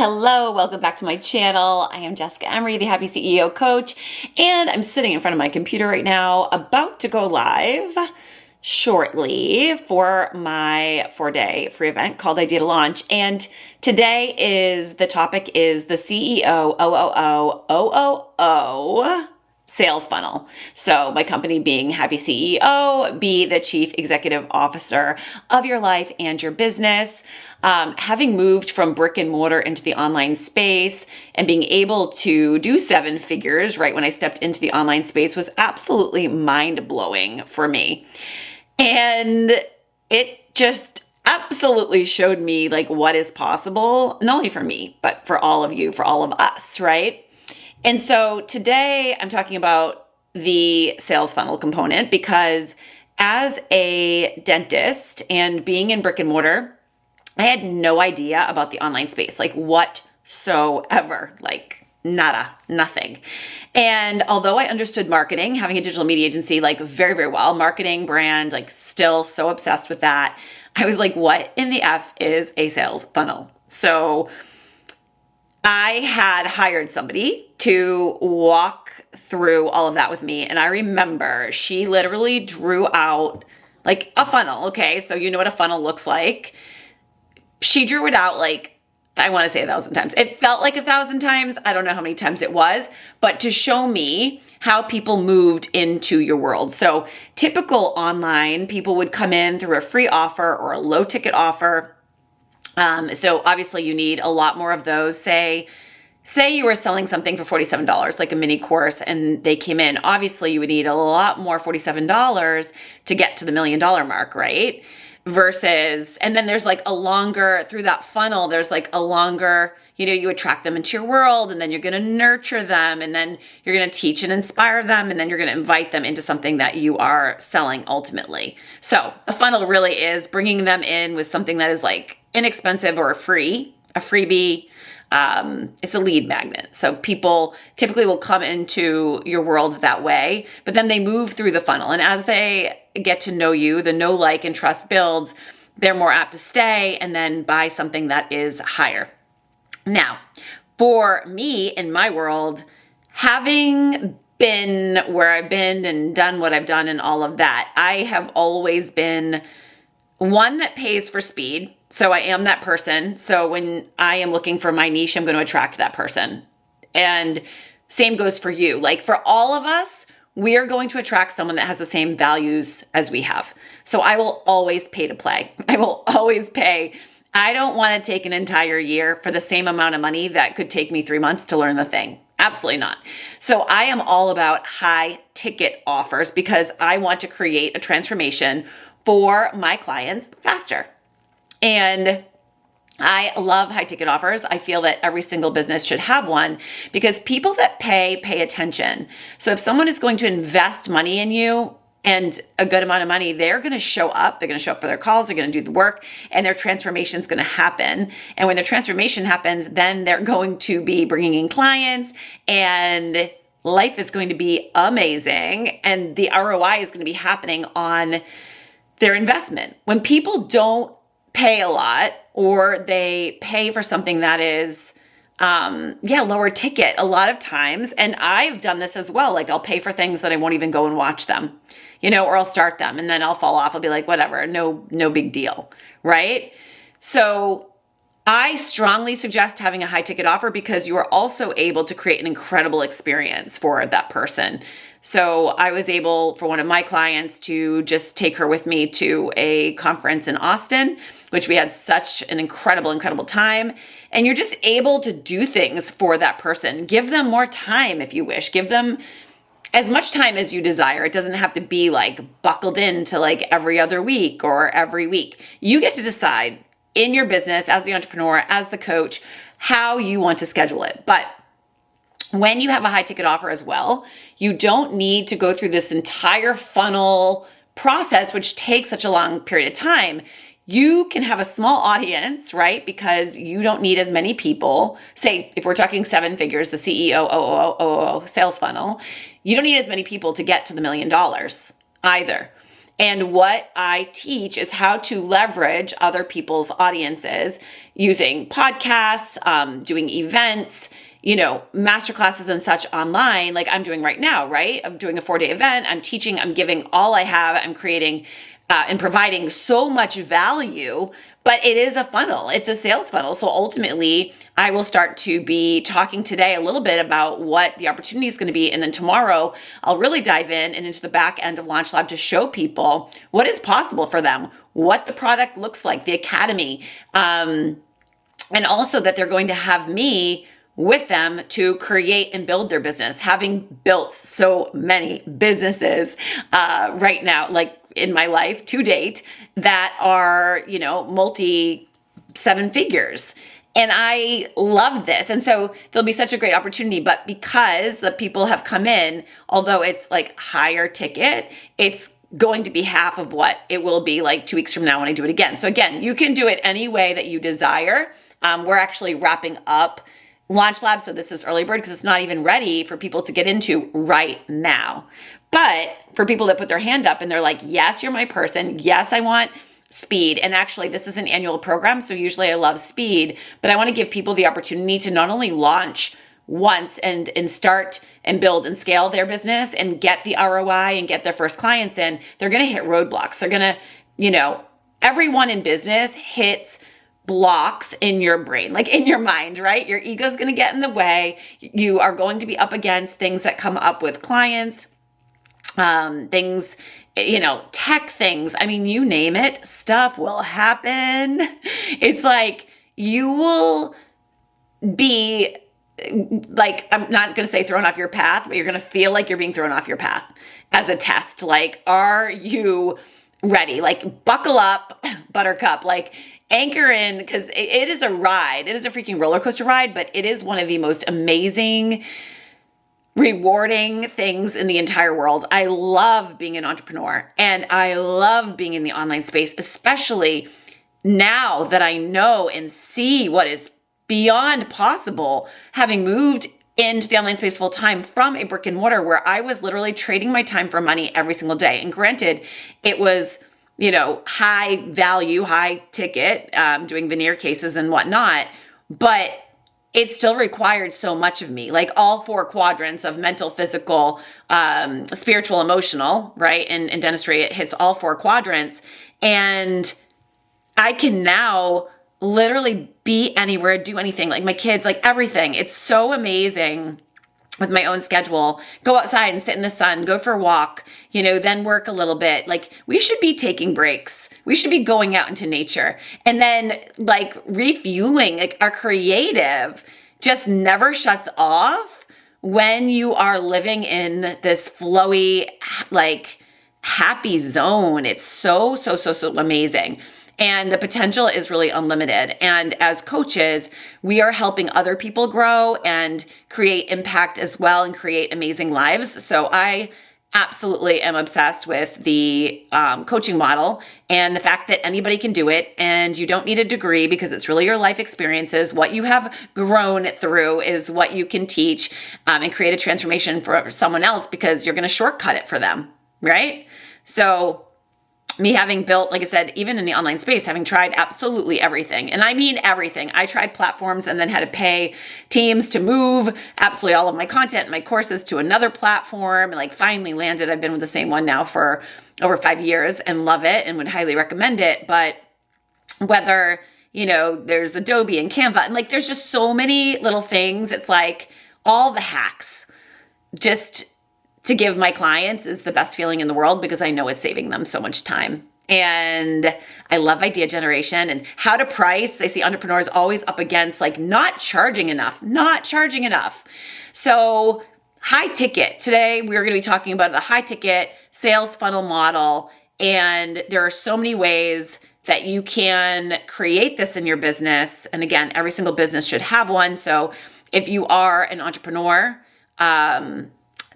Hello, welcome back to my channel. I am Jessica Emery, the Happy CEO Coach, and I'm sitting in front of my computer right now, about to go live shortly for my 4-day free event called Idea to Launch. And today the topic is the CEO OOO sales funnel. So my company being Happy CEO, be the chief executive officer of your life and your business. Having moved from brick and mortar into the online space and being able to do 7 figures right when I stepped into the online space was absolutely mind-blowing for me. And it just absolutely showed me like what is possible, not only for me, but for all of you, for all of us, right? And so today I'm talking about the sales funnel component because as a dentist and being in brick and mortar, I had no idea about the online space, like whatsoever, like nada, nothing. And although I understood marketing, having a digital media agency, like very, very well, marketing, brand, like still so obsessed with that, I was like, what in the F is a sales funnel? So I had hired somebody to walk through all of that with me. And I remember she literally drew out like a funnel. Okay. So you know what a funnel looks like. She drew it out like, I want to say 1,000 times. It felt like 1,000 times. I don't know how many times it was, but to show me how people moved into your world. So typical online, people would come in through a free offer or a low ticket offer. So obviously you need a lot more of those. Say you were selling something for $47, like a mini course, and they came in. Obviously you would need a lot more $47 to get to the $1 million mark, right? Versus, and then there's like a longer, through that funnel, there's like a longer, you attract them into your world, and then you're going to nurture them, and then you're going to teach and inspire them, and then you're going to invite them into something that you are selling ultimately. So a funnel really is bringing them in with something that is like inexpensive or a freebie. It's a lead magnet. So people typically will come into your world that way, but then they move through the funnel. And as they get to know you, the know, like, and trust builds, they're more apt to stay and then buy something that is higher. Now, for me in my world, having been where I've been and done what I've done and all of that, I have always been one that pays for speed. So I am that person. So when I am looking for my niche, I'm going to attract that person. And same goes for you. Like for all of us, we are going to attract someone that has the same values as we have. So I will always pay to play. I will always pay. I don't want to take an entire year for the same amount of money that could take me 3 months to learn the thing. Absolutely not. So I am all about high ticket offers because I want to create a transformation for my clients faster. And I love high ticket offers. I feel that every single business should have one because people that pay attention. So if someone is going to invest money in you and a good amount of money, they're going to show up. They're going to show up for their calls. They're going to do the work and their transformation is going to happen. And when their transformation happens, then they're going to be bringing in clients and life is going to be amazing. And the ROI is going to be happening on their investment. When people don't pay a lot or they pay for something that is lower ticket a lot of times, and I've done this as well, like I'll pay for things that I won't even go and watch them, or I'll start them and then I'll fall off. I'll be like, whatever, no big deal, right? So I strongly suggest having a high ticket offer because you are also able to create an incredible experience for that person. So I was able for one of my clients to just take her with me to a conference in Austin, which we had such an incredible time. And you're just able to do things for that person. Give them more time if you wish. Give them as much time as you desire. It doesn't have to be like buckled into like every other week or every week. You get to decide in your business as the entrepreneur, as the coach, how you want to schedule it. But when you have a high ticket offer as well, you don't need to go through this entire funnel process, which takes such a long period of time. You can have a small audience, right? Because you don't need as many people. Say, if we're talking 7 figures, the CEO, OOO sales funnel, you don't need as many people to get to the $1 million either. And what I teach is how to leverage other people's audiences. using podcasts, doing events, masterclasses and such online, like I'm doing right now, right? I'm doing a 4-day event. I'm teaching, I'm giving all I have. I'm creating and providing so much value, but it is a funnel. It's a sales funnel. So ultimately, I will start to be talking today a little bit about what the opportunity is going to be. And then tomorrow, I'll really dive in and into the back end of Launch Lab to show people what is possible for them, what the product looks like, the academy, and also that they're going to have me with them to create and build their business, having built so many businesses right now, like in my life to date, that are, multi 7 figures. And I love this. And so there'll be such a great opportunity, but because the people have come in, although it's like higher ticket, it's going to be half of what it will be like 2 weeks from now when I do it again. So again, you can do it any way that you desire. We're actually wrapping up Launch Lab, so this is early bird because it's not even ready for people to get into right now. But for people that put their hand up and they're like, yes, you're my person. Yes, I want speed. And actually, this is an annual program, so usually I love speed, but I want to give people the opportunity to not only launch once and start and build and scale their business and get the ROI and get their first clients in, they're going to hit roadblocks. They're going to, everyone in business hits blocks in your brain, like in your mind, right? Your ego is going to get in the way. You are going to be up against things that come up with clients, things, tech things. I mean, you name it, stuff will happen. It's like you will be like, I'm not going to say thrown off your path, but you're going to feel like you're being thrown off your path as a test. Like, are you ready? Like, buckle up, buttercup, like anchor in, because it is a ride. It is a freaking roller coaster ride, but it is one of the most amazing, rewarding things in the entire world. I love being an entrepreneur and I love being in the online space, especially now that I know and see what is beyond possible, having moved into the online space full time from a brick and mortar where I was literally trading my time for money every single day. And granted, it was, high value, high ticket, doing veneer cases and whatnot, but it still required so much of me, like all 4 quadrants of mental, physical, spiritual, emotional, right? And dentistry, it hits all 4 quadrants. And I can now literally be anywhere, do anything, like my kids, like everything. It's so amazing with my own schedule. Go outside and sit in the sun, go for a walk, then work a little bit. Like we should be taking breaks. We should be going out into nature and then like refueling. Like our creative just never shuts off when you are living in this flowy, like happy zone. It's so amazing. And the potential is really unlimited. And as coaches, we are helping other people grow and create impact as well and create amazing lives. So I absolutely am obsessed with the coaching model and the fact that anybody can do it and you don't need a degree because it's really your life experiences. What you have grown through is what you can teach and create a transformation for someone else because you're going to shortcut it for them, right? So me having built, like I said, even in the online space, having tried absolutely everything. And I mean everything. I tried platforms and then had to pay teams to move absolutely all of my content, my courses to another platform, and like finally landed. I've been with the same one now for over 5 years and love it and would highly recommend it. But whether, there's Adobe and Canva and like, there's just so many little things. It's like all the hacks just to give my clients is the best feeling in the world because I know it's saving them so much time. And I love idea generation and how to price. I see entrepreneurs always up against like not charging enough. So high ticket. Today, we're going to be talking about the high ticket sales funnel model. And there are so many ways that you can create this in your business. And again, every single business should have one. So if you are an entrepreneur,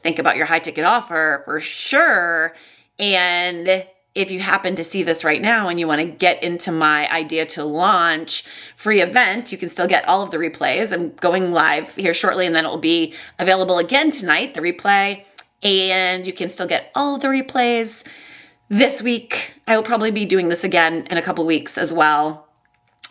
think about your high ticket offer for sure. And if you happen to see this right now and you want to get into my idea to launch free event, you can still get all of the replays. I'm going live here shortly and then it will be available again tonight, the replay. And you can still get all of the replays this week. I will probably be doing this again in a couple weeks as well.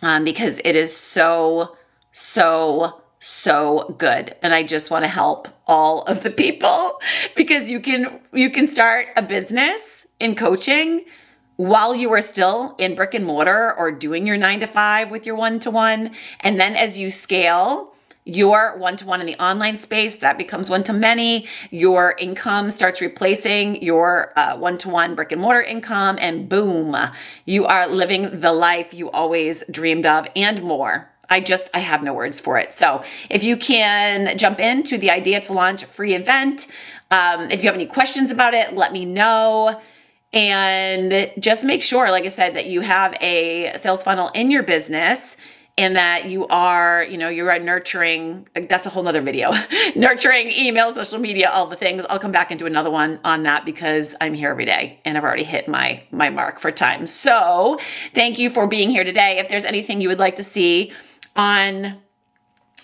because it is so, so good. And I just want to help all of the people, because you can start a business in coaching while you are still in brick and mortar or doing your 9 to 5 with your one-to-one. And then as you scale your one-to-one in the online space, that becomes one-to-many. Your income starts replacing your one-to-one brick and mortar income, and boom, you are living the life you always dreamed of and more. I have no words for it. So if you can jump into the Idea to Launch free event, if you have any questions about it, let me know. And just make sure, like I said, that you have a sales funnel in your business, and that you are nurturing. That's a whole nother video. Nurturing email, social media, all the things. I'll come back into another one on that, because I'm here every day and I've already hit my mark for time. So thank you for being here today. If there's anything you would like to see on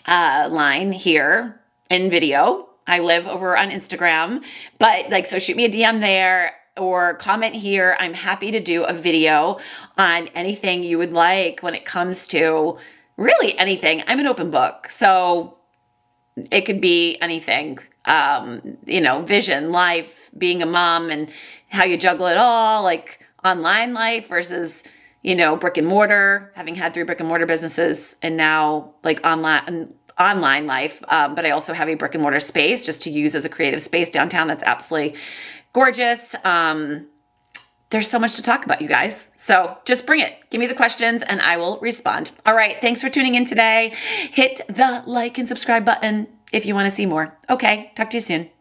line here in video, I live over on Instagram, but so shoot me a DM there or comment here. I'm happy to do a video on anything you would like when it comes to really anything. I'm an open book, so it could be anything, vision, life, being a mom, and how you juggle it all, like online life versus, brick and mortar, having had 3 brick and mortar businesses, and now like online life. But I also have a brick and mortar space just to use as a creative space downtown. That's absolutely gorgeous. There's so much to talk about, you guys. So just bring it. Give me the questions and I will respond. All right. Thanks for tuning in today. Hit the like and subscribe button if you want to see more. Okay. Talk to you soon.